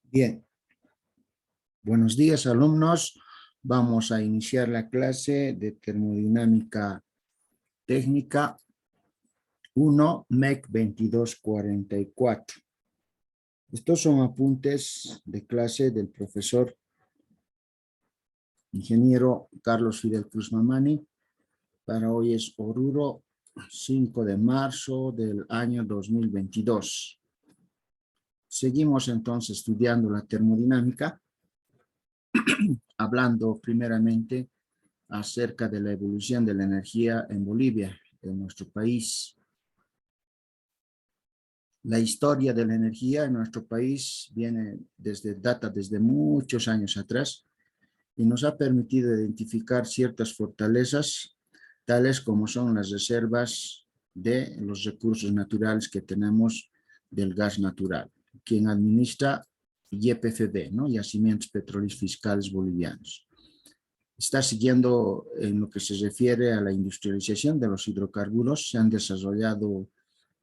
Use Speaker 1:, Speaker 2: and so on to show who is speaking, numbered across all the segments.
Speaker 1: Bien, buenos días alumnos. Vamos a iniciar la clase de termodinámica técnica 1 MEC 2244. Estos son apuntes de clase del profesor ingeniero Carlos Fidel Cruz Mamani. Para hoy es Oruro 5 de marzo del año 2022. Seguimos entonces estudiando la termodinámica, hablando primeramente acerca de la evolución de la energía en Bolivia, en nuestro país. La historia de la energía en nuestro país data desde muchos años atrás y nos ha permitido identificar ciertas fortalezas, tales como son las reservas de los recursos naturales que tenemos del gas natural, quien administra YPFB, ¿no? Yacimientos Petroleros Fiscales Bolivianos. Está siguiendo en lo que se refiere a la industrialización de los hidrocarburos. Se han desarrollado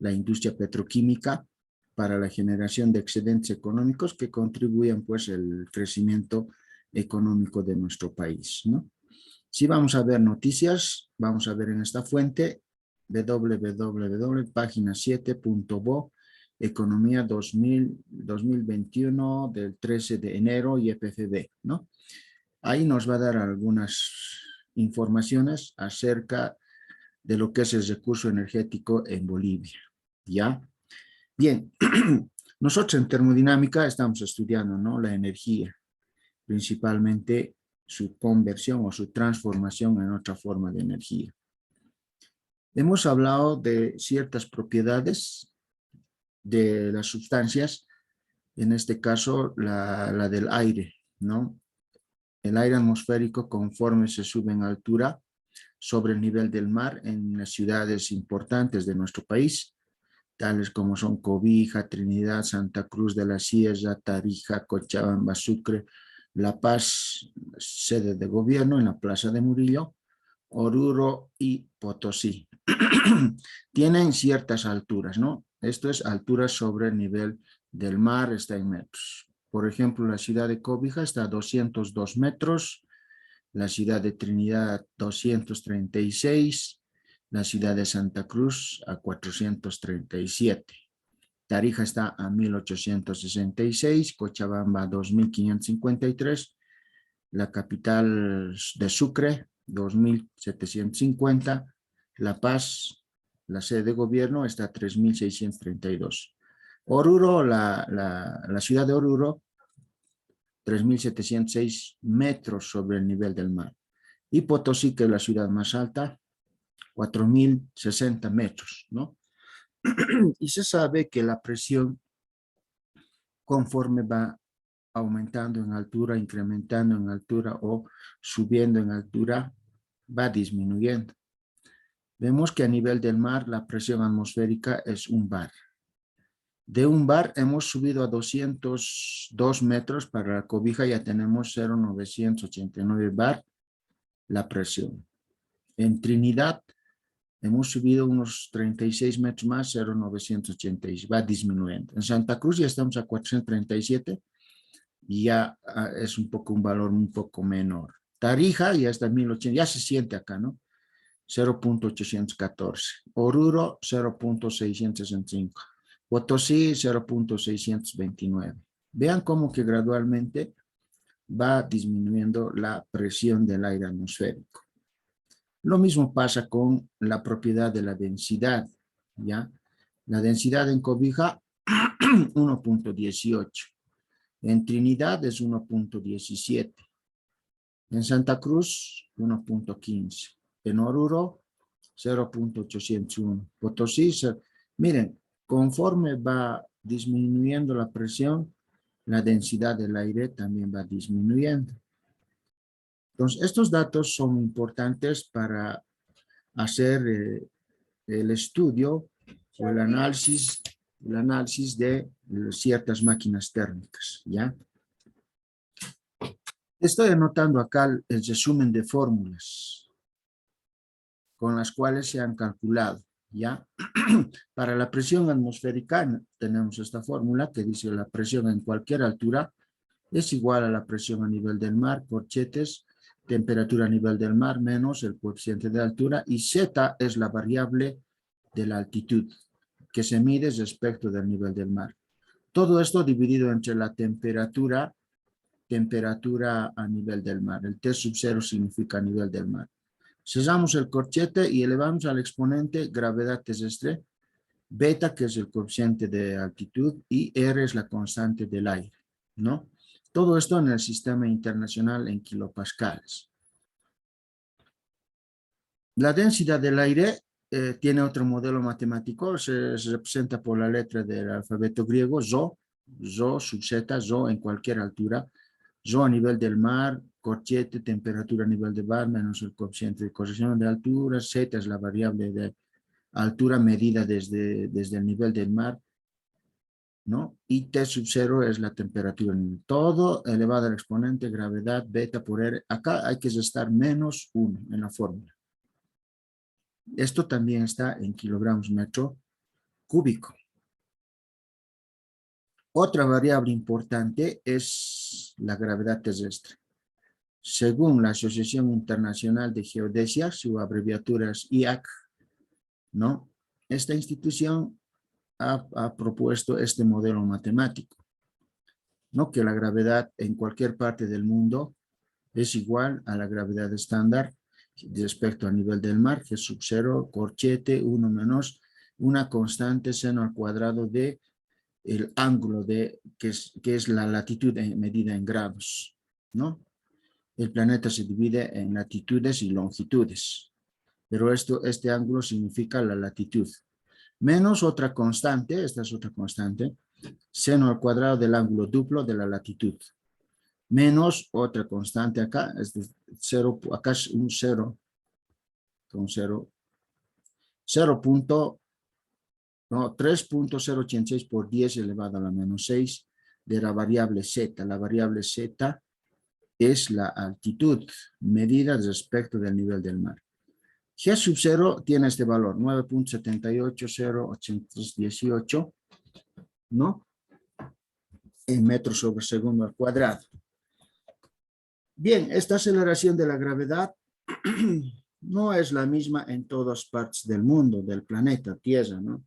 Speaker 1: la industria petroquímica para la generación de excedentes económicos que contribuyen pues al crecimiento económico de nuestro país, ¿no? Si vamos a ver noticias, vamos a ver en esta fuente www.pagina7.bo Economía 2021 del 13 de enero y YPFB, ¿no? Ahí nos va a dar algunas informaciones acerca de lo que es el recurso energético en Bolivia, ¿ya? Bien, nosotros en termodinámica estamos estudiando, ¿no?, la energía, principalmente su conversión o su transformación en otra forma de energía. Hemos hablado de ciertas propiedades de las sustancias, en este caso la del aire, ¿no? El aire atmosférico, conforme se sube en altura sobre el nivel del mar en las ciudades importantes de nuestro país, tales como son Cobija, Trinidad, Santa Cruz de la Sierra, Tarija, Cochabamba, Sucre, La Paz, sede de gobierno en la Plaza de Murillo, Oruro y Potosí. Tienen ciertas alturas, ¿no? Esto es alturas sobre el nivel del mar, está en metros. Por ejemplo, la ciudad de Cobija está a 202 metros, la ciudad de Trinidad 236, la ciudad de Santa Cruz a 437. Tarija está a 1866, Cochabamba a 2553, la capital de Sucre 2750, La Paz, la sede de gobierno, está a 3632. Oruro, la ciudad de Oruro, 3.706 metros sobre el nivel del mar. Y Potosí, que es la ciudad más alta, 4.060 metros, ¿no? Y se sabe que la presión, conforme va aumentando en altura, incrementando en altura o subiendo en altura, va disminuyendo. Vemos que a nivel del mar la presión atmosférica es 1 bar. De 1 bar hemos subido a 202 metros para la Cobija, ya tenemos 0,989 bar la presión. En Trinidad hemos subido unos 36 metros más, 0,986, va disminuyendo. En Santa Cruz ya estamos a 437 y ya es un valor un poco menor. Tarija ya está en 1080, ya se siente acá, ¿no? 0.814. Oruro, 0.665. Potosí, 0.629. Vean cómo que gradualmente va disminuyendo la presión del aire atmosférico. Lo mismo pasa con la propiedad de la densidad, ¿ya? La densidad en Cobija, 1.18. En Trinidad es 1.17. En Santa Cruz, 1.15. En Oruro, 0.801. Potosí, miren, conforme va disminuyendo la presión, la densidad del aire también va disminuyendo. Entonces, estos datos son importantes para hacer el estudio o el análisis de ciertas máquinas térmicas, ¿ya? Estoy anotando acá el resumen de fórmulas con las cuales se han calculado, ¿ya? Para la presión atmosférica tenemos esta fórmula que dice la presión en cualquier altura es igual a la presión a nivel del mar, corchetes, temperatura a nivel del mar menos el coeficiente de altura, y Z es la variable de la altitud que se mide respecto del nivel del mar. Todo esto dividido entre la temperatura a nivel del mar. El T sub 0 significa nivel del mar. Cerramos el corchete y elevamos al exponente gravedad terrestre, beta, que es el coeficiente de altitud, y R es la constante del aire, ¿no? Todo esto en el sistema internacional en kilopascales. La densidad del aire tiene otro modelo matemático, se representa por la letra del alfabeto griego, Rho sub Z, Rho en cualquier altura, Rho a nivel del mar, corchete, temperatura a nivel del mar, menos el coeficiente de corrección de altura, Z es la variable de altura medida desde el nivel del mar, ¿no? Y T sub 0 es la temperatura. Todo elevado al exponente, gravedad, beta por R. Acá hay que restar menos 1 en la fórmula. Esto también está en kilogramos metro cúbico. Otra variable importante es la gravedad terrestre. Según la Asociación Internacional de Geodesia, su abreviatura es IAC, ¿no? Esta institución ha propuesto este modelo matemático, ¿no? Que la gravedad en cualquier parte del mundo es igual a la gravedad estándar respecto al nivel del mar, G sub 0, corchete, 1 menos una constante seno al cuadrado de el ángulo que es la latitud medida en grados, ¿no? El planeta se divide en latitudes y longitudes, pero este ángulo significa la latitud. Menos otra constante, esta es otra constante, seno al cuadrado del ángulo duplo de la latitud. Menos otra constante acá, es de 0, acá es un 0, con 0, 3.086 por 10 elevado a la menos 6 de la variable Z. La variable Z es la altitud medida respecto del nivel del mar. G sub 0 tiene este valor, 9.7808318, ¿no? En metros sobre segundo al cuadrado. Bien, esta aceleración de la gravedad no es la misma en todas partes del mundo, del planeta Tierra, ¿no?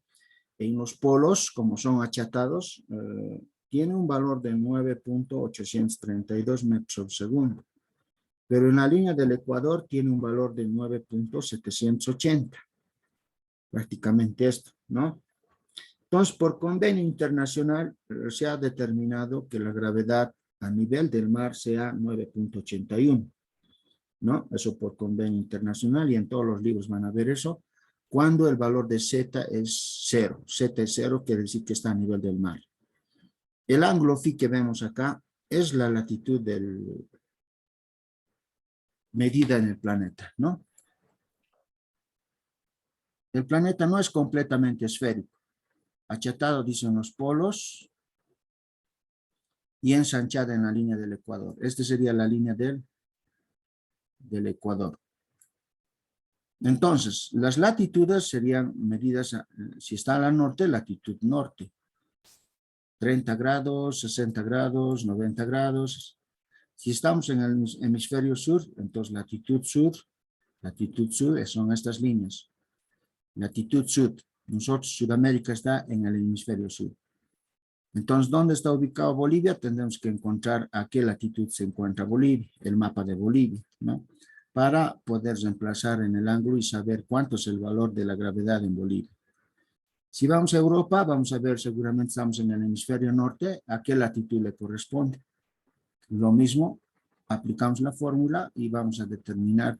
Speaker 1: En los polos, como son achatados, tiene un valor de 9.832 metros sobre segundo. Pero en la línea del Ecuador tiene un valor de 9.780. Prácticamente esto, ¿no? Entonces, por convenio internacional, se ha determinado que la gravedad a nivel del mar sea 9.81, ¿no? Eso por convenio internacional, y en todos los libros van a ver eso. Cuando el valor de Z es 0. Z es 0, quiere decir que está a nivel del mar. El ángulo phi que vemos acá es la latitud medida en el planeta, ¿no? El planeta no es completamente esférico. Achatado, dicen los polos, y ensanchada en la línea del Ecuador. Esta sería la línea del Ecuador. Entonces, las latitudes serían medidas, si está al norte, latitud norte. 30 grados, 60 grados, 90 grados. Si estamos en el hemisferio sur, entonces latitud sur, son estas líneas. Latitud sur. Nosotros, Sudamérica está en el hemisferio sur. Entonces, ¿dónde está ubicado Bolivia? Tendremos que encontrar a qué latitud se encuentra Bolivia, el mapa de Bolivia, ¿no? Para poder reemplazar en el ángulo y saber cuánto es el valor de la gravedad en Bolivia. Si vamos a Europa, vamos a ver, seguramente estamos en el hemisferio norte, a qué latitud le corresponde. Lo mismo, aplicamos la fórmula y vamos a determinar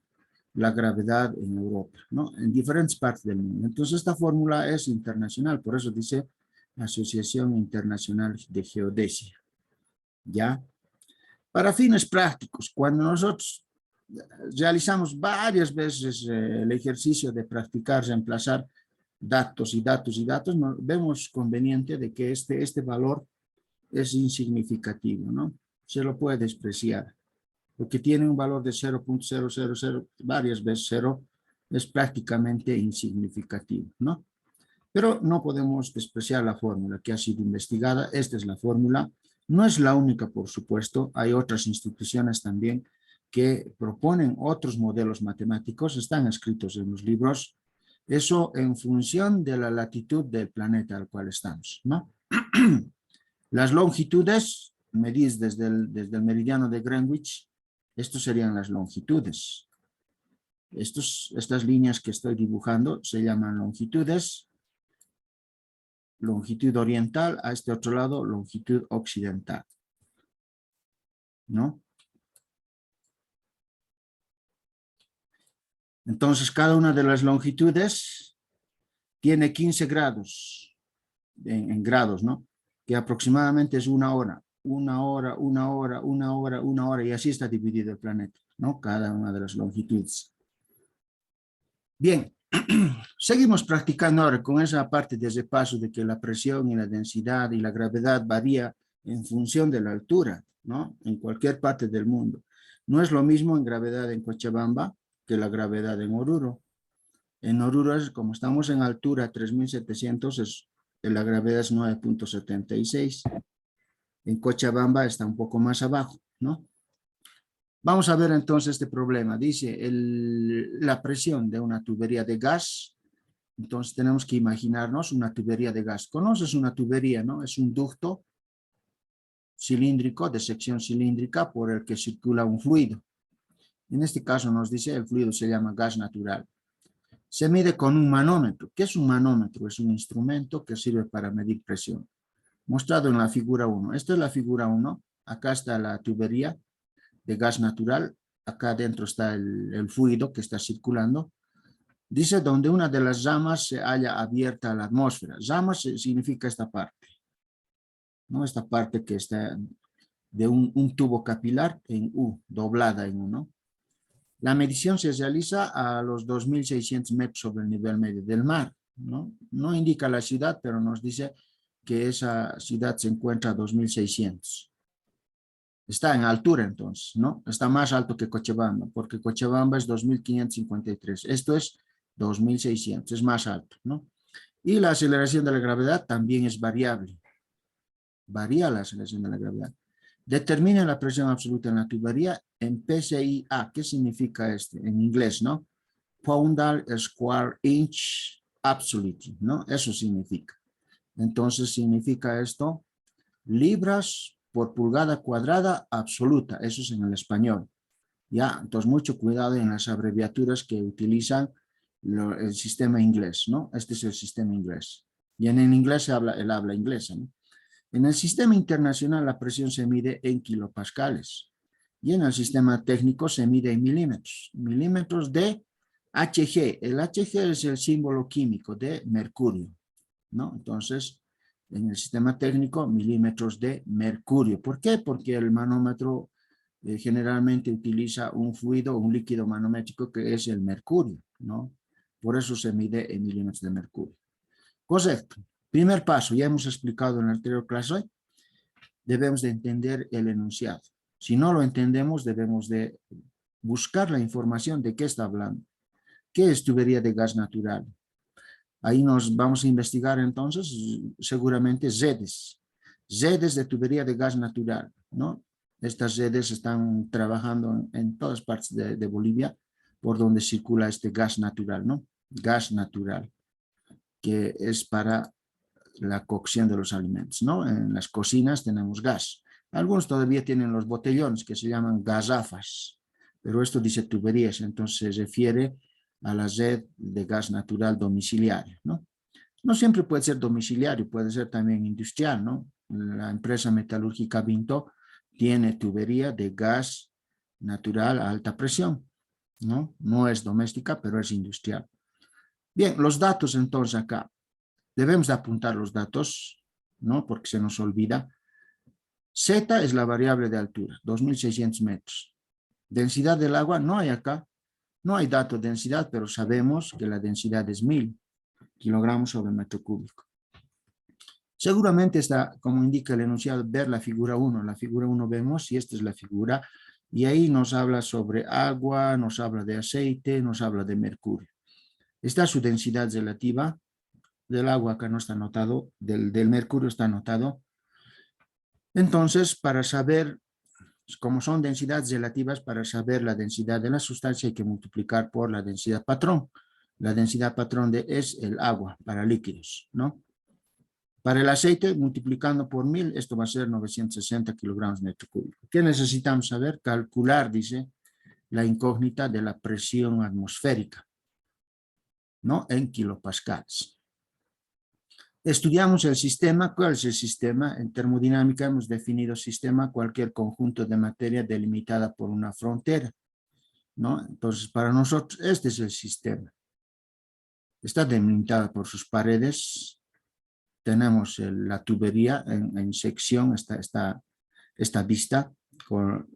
Speaker 1: la gravedad en Europa, ¿no? En diferentes partes del mundo. Entonces, esta fórmula es internacional, por eso dice Asociación Internacional de Geodesia, ¿ya? Para fines prácticos, cuando nosotros realizamos varias veces el ejercicio de practicar, reemplazar datos y datos y datos, vemos conveniente de que este valor es insignificativo, ¿no? Se lo puede despreciar, porque tiene un valor de 0.000, varias veces 0, es prácticamente insignificativo, ¿no? Pero no podemos despreciar la fórmula que ha sido investigada. Esta es la fórmula. No es la única, por supuesto. Hay otras instituciones también que proponen otros modelos matemáticos. Están escritos en los libros. Eso en función de la latitud del planeta al cual estamos, ¿no? Las longitudes, medís desde el meridiano de Greenwich, estos serían las longitudes. Estas líneas que estoy dibujando se llaman longitudes. Longitud oriental, a este otro lado, longitud occidental, ¿no? Entonces, cada una de las longitudes tiene 15 grados, en grados, ¿no? Que aproximadamente es una hora, y así está dividido el planeta, ¿no? Cada una de las longitudes. Bien, seguimos practicando ahora con esa parte de ese paso de que la presión y la densidad y la gravedad varía en función de la altura, ¿no? En cualquier parte del mundo. No es lo mismo en gravedad en Cochabamba que la gravedad en Oruro. En Oruro, como estamos en altura 3700, la gravedad es 9.76. En Cochabamba está un poco más abajo, ¿no? Vamos a ver entonces este problema. Dice la presión de una tubería de gas. Entonces tenemos que imaginarnos una tubería de gas. ¿Conoces una tubería, no? Es un ducto cilíndrico, de sección cilíndrica, por el que circula un fluido. En este caso nos dice el fluido se llama gas natural. Se mide con un manómetro. ¿Qué es un manómetro? Es un instrumento que sirve para medir presión. Mostrado en la figura 1. Esta es la figura 1. Acá está la tubería de gas natural. Acá adentro está el fluido que está circulando. Dice donde una de las ramas se halla abierta a la atmósfera. Ramas significa esta parte, ¿no? Esta parte que está de un tubo capilar en U, doblada en U, ¿no? La medición se realiza a los 2.600 metros sobre el nivel medio del mar, ¿no? No indica la ciudad, pero nos dice que esa ciudad se encuentra a 2.600. Está en altura entonces, ¿no? Está más alto que Cochabamba, porque Cochabamba es 2.553. Esto es 2.600, es más alto, ¿no? Y la aceleración de la gravedad también es variable. Varía la aceleración de la gravedad. Determina la presión absoluta en la tubería en PSI-A. ¿Qué significa este? En inglés, ¿no? Pound square inch absolute, ¿no? Eso significa. Entonces significa esto, libras por pulgada cuadrada absoluta. Eso es en el español. Ya, entonces mucho cuidado en las abreviaturas que utilizan el sistema inglés, ¿no? Este es el sistema inglés. Y en el inglés se habla el habla inglesa, ¿no? En el sistema internacional la presión se mide en kilopascales y en el sistema técnico se mide en milímetros. Milímetros de Hg. El Hg es el símbolo químico de mercurio, ¿no? Entonces, en el sistema técnico, milímetros de mercurio. ¿Por qué? Porque el manómetro generalmente utiliza un fluido, un líquido manométrico que es el mercurio, ¿no? Por eso se mide en milímetros de mercurio. Correcto. Primer paso, ya hemos explicado en la anterior clase, debemos de entender el enunciado. Si no lo entendemos, debemos de buscar la información de qué está hablando. ¿Qué es tubería de gas natural? Ahí nos vamos a investigar entonces seguramente redes de tubería de gas natural, ¿no? Estas redes están trabajando en todas partes de Bolivia por donde circula este gas natural, ¿no? Gas natural, que es para la cocción de los alimentos, ¿no? En las cocinas tenemos gas. Algunos todavía tienen los botellones que se llaman gasafas, pero esto dice tuberías, entonces se refiere a la red de gas natural domiciliario, ¿no? No siempre puede ser domiciliario, puede ser también industrial, ¿no? La empresa metalúrgica Vinto tiene tubería de gas natural a alta presión, ¿no? No es doméstica, pero es industrial. Bien, los datos entonces acá. Debemos de apuntar los datos, ¿no? Porque se nos olvida. Z es la variable de altura, 2.600 metros. Densidad del agua no hay acá. No hay dato de densidad, pero sabemos que la densidad es 1.000 kilogramos sobre metro cúbico. Seguramente está, como indica el enunciado, ver la figura 1. La figura 1 vemos, y esta es la figura, y ahí nos habla sobre agua, nos habla de aceite, nos habla de mercurio. Está su densidad relativa del agua, acá no está anotado, del mercurio está anotado. Entonces, para saber, como son densidades relativas, para saber la densidad de la sustancia hay que multiplicar por la densidad patrón. La densidad patrón es el agua para líquidos, ¿no? Para el aceite, multiplicando por 1000, esto va a ser 960 kilogramos metro cúbico. ¿Qué necesitamos saber? Calcular, dice, la incógnita de la presión atmosférica, ¿no? En kilopascales. Estudiamos el sistema. ¿Cuál es el sistema? En termodinámica hemos definido sistema cualquier conjunto de materia delimitada por una frontera, ¿no? Entonces, para nosotros, este es el sistema. Está delimitada por sus paredes. Tenemos la tubería en sección, esta vista,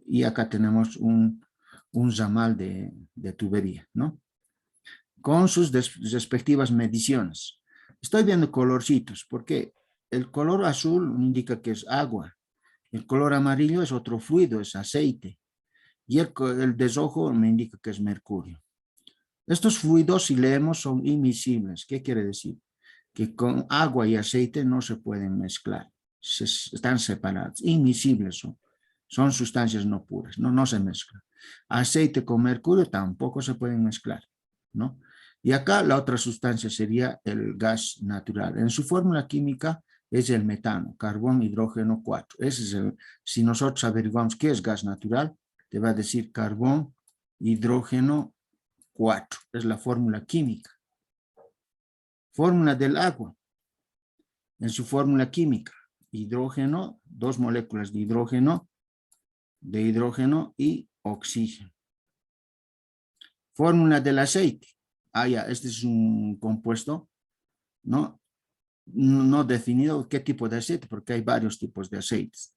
Speaker 1: y acá tenemos un ramal de tubería, ¿no? Con sus respectivas mediciones. Estoy viendo colorcitos, porque el color azul indica que es agua, el color amarillo es otro fluido, es aceite, y el deshojo me indica que es mercurio. Estos fluidos, si leemos, son inmiscibles. ¿Qué quiere decir? Que con agua y aceite no se pueden mezclar, están separados, inmiscibles son sustancias no puras, no se mezclan. Aceite con mercurio tampoco se pueden mezclar, ¿no? Y acá la otra sustancia sería el gas natural. En su fórmula química es el metano, carbón, hidrógeno 4. Ese es si nosotros averiguamos qué es gas natural, te va a decir carbón, hidrógeno 4. Es la fórmula química. Fórmula del agua. En su fórmula química, hidrógeno, 2 moléculas de hidrógeno y oxígeno. Fórmula del aceite. Ya, este es un compuesto, ¿no? No definido qué tipo de aceite, porque hay varios tipos de aceites.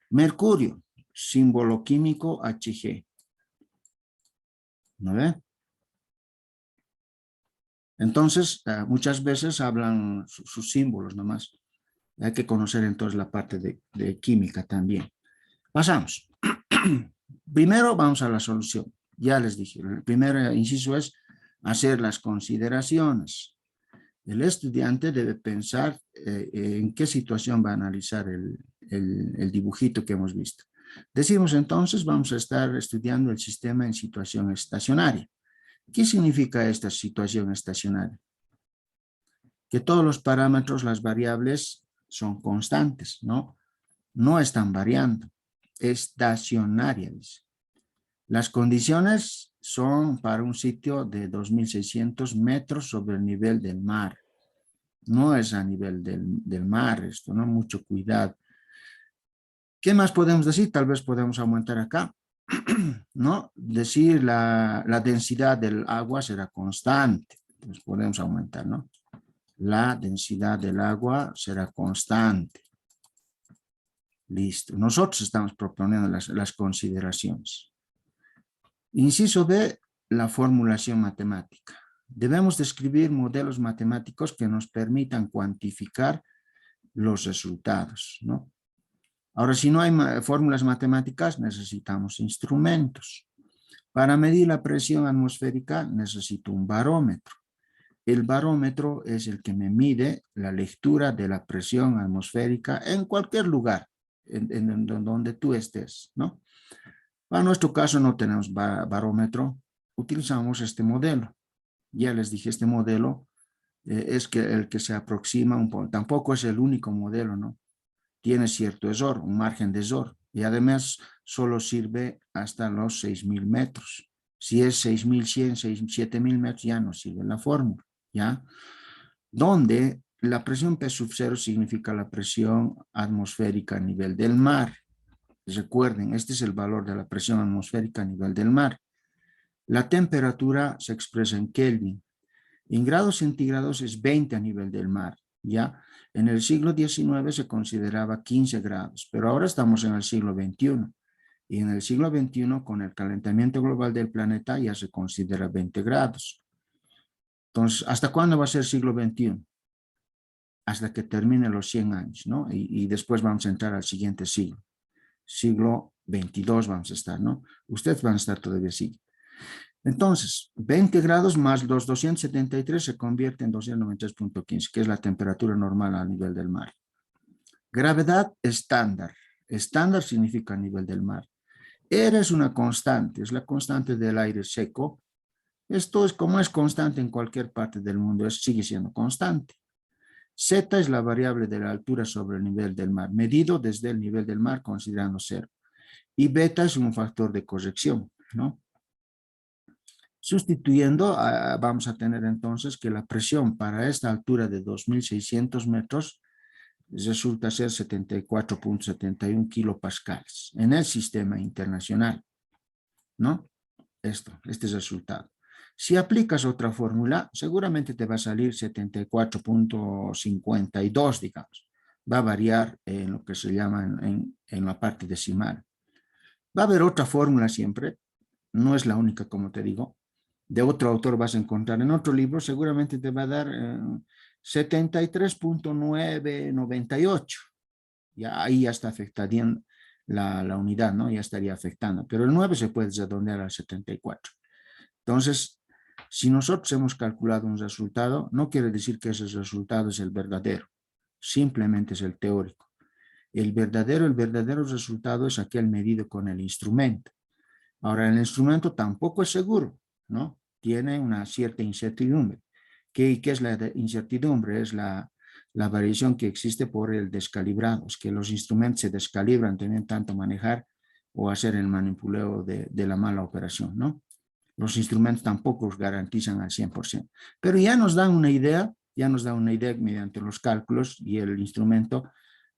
Speaker 1: Mercurio, símbolo químico Hg. ¿No ve? Entonces, muchas veces hablan sus símbolos nomás. Hay que conocer entonces la parte de química también. Pasamos. Primero vamos a la solución. Ya les dije, el primer inciso es hacer las consideraciones. El estudiante debe pensar en qué situación va a analizar el dibujito que hemos visto. Decimos entonces, vamos a estar estudiando el sistema en situación estacionaria. ¿Qué significa esta situación estacionaria? Que todos los parámetros, las variables, son constantes, ¿no? No están variando. Estacionaria, dice. Las condiciones son para un sitio de 2.600 metros sobre el nivel del mar. No es a nivel del mar esto, ¿no? Mucho cuidado. ¿Qué más podemos decir? Tal vez podemos aumentar acá, ¿no? Decir la densidad del agua será constante. Pues podemos aumentar, ¿no? La densidad del agua será constante. Listo. Nosotros estamos proponiendo las consideraciones. Inciso B, la formulación matemática. Debemos describir modelos matemáticos que nos permitan cuantificar los resultados, ¿no? Ahora, si no hay fórmulas matemáticas, necesitamos instrumentos. Para medir la presión atmosférica, necesito un barómetro. El barómetro es el que me mide la lectura de la presión atmosférica en cualquier lugar, en donde tú estés, ¿no? Para nuestro caso no tenemos barómetro, utilizamos este modelo. Ya les dije, este modelo es el que se aproxima un poco. Tampoco es el único modelo, ¿no? Tiene cierto error, un margen de error. Y además solo sirve hasta los 6.000 metros. Si es 6.100, 7.000 metros, ya no sirve la fórmula, ¿ya? Donde la presión P sub 0 significa la presión atmosférica a nivel del mar. Recuerden, este es el valor de la presión atmosférica a nivel del mar. La temperatura se expresa en Kelvin. En grados centígrados es 20 a nivel del mar, ¿ya? En el siglo XIX se consideraba 15 grados, pero ahora estamos en el siglo XXI. Y en el siglo XXI, con el calentamiento global del planeta, ya se considera 20 grados. Entonces, ¿hasta cuándo va a ser siglo XXI? Hasta que termine los 100 años, ¿no? Y después vamos a entrar al siguiente siglo. Siglo XXII vamos a estar, ¿no? Ustedes van a estar todavía así. Entonces, 20 grados más los 273 se convierte en 293.15, que es la temperatura normal a nivel del mar. Gravedad estándar. Estándar significa a nivel del mar. R es una constante, es la constante del aire seco. Esto es como es constante en cualquier parte del mundo, sigue siendo constante. Z es la variable de la altura sobre el nivel del mar, medido desde el nivel del mar considerando cero. Y beta es un factor de corrección, ¿no? Sustituyendo, vamos a tener entonces que la presión para esta altura de 2.600 metros resulta ser 74.71 kilopascales en el sistema internacional, ¿no? Este resultado. Si aplicas otra fórmula, seguramente te va a salir 74.52, digamos. Va a variar en lo que se llama en la parte decimal. Va a haber otra fórmula siempre, no es la única, como te digo. De otro autor vas a encontrar en otro libro, seguramente te va a dar 73.998. Ya ahí ya está afectaría la unidad, ¿no? Ya estaría afectando. Pero el 9 se puede redondear al 74. Entonces, si nosotros hemos calculado un resultado, no quiere decir que ese resultado es el verdadero. Simplemente es el teórico. El verdadero resultado es aquel medido con el instrumento. Ahora, el instrumento tampoco es seguro, ¿no? Tiene una cierta incertidumbre. ¿Qué es la incertidumbre? Es la variación que existe por el descalibrado. Es que los instrumentos se descalibran, tienen tanto manejar o hacer el manipuleo de la mala operación, ¿no? Los instrumentos tampoco os garantizan al 100%. Pero ya nos dan una idea, mediante los cálculos y el instrumento,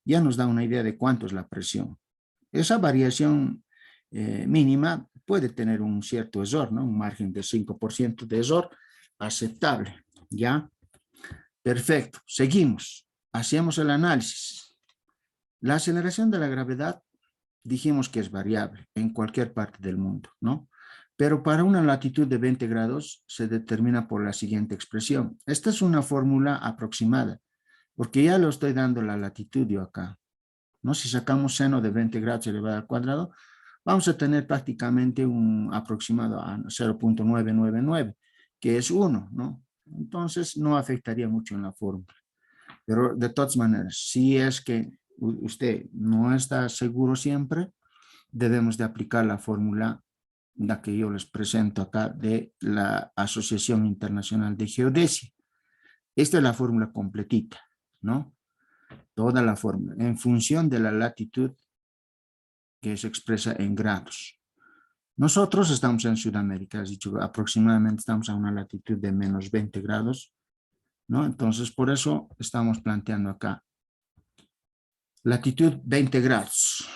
Speaker 1: ya nos da una idea de cuánto es la presión. Esa variación mínima puede tener un cierto error, ¿no? Un margen de 5% de error aceptable, ¿ya? Perfecto, seguimos, hacemos el análisis. La aceleración de la gravedad dijimos que es variable en cualquier parte del mundo, ¿no? Pero para una latitud de 20 grados se determina por la siguiente expresión. Esta es una fórmula aproximada, porque ya lo estoy dando la latitud yo acá, ¿no? Si sacamos seno de 20 grados elevado al cuadrado, vamos a tener prácticamente un aproximado a 0.999, que es 1, ¿no? Entonces no afectaría mucho en la fórmula. Pero de todas maneras, si es que usted no está seguro siempre, debemos de aplicar la fórmula la que yo les presento acá de la Asociación Internacional de Geodesia. Esta es la fórmula completita, ¿no? Toda la fórmula, en función de la latitud que se expresa en grados. Nosotros estamos en Sudamérica, has dicho, aproximadamente estamos a una latitud de menos 20 grados, ¿no? Entonces, por eso estamos planteando acá latitud 20 grados.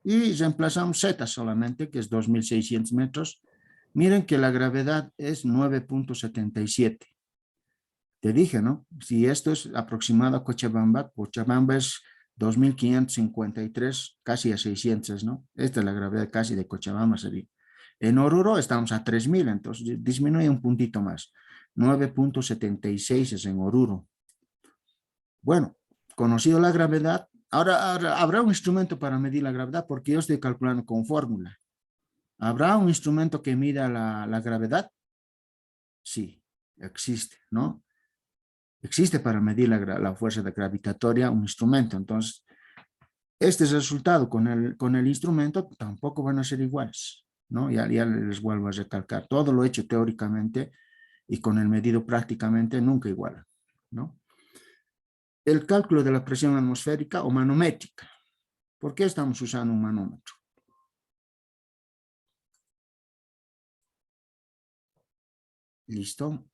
Speaker 1: Y reemplazamos Z solamente, que es 2.600 metros. Miren que la gravedad es 9.77. Te dije, ¿no? Si esto es aproximado a Cochabamba, Cochabamba es 2.553, casi a 600, ¿no? Esta es la gravedad casi de Cochabamba sería. En Oruro estamos a 3.000, entonces disminuye un puntito más. 9.76 es en Oruro. Bueno, conocido la gravedad, ahora habrá un instrumento para medir la gravedad porque yo estoy calculando con fórmula. ¿Habrá un instrumento que mida la gravedad? Sí, existe, ¿no? Existe para medir la fuerza gravitatoria un instrumento. Entonces, este resultado con el instrumento tampoco van a ser iguales, ¿no? Ya les vuelvo a recalcar. Todo lo hecho teóricamente y con el medido prácticamente nunca igual, ¿no? El cálculo de la presión atmosférica o manométrica. ¿Por qué estamos usando un manómetro? ¿Listo?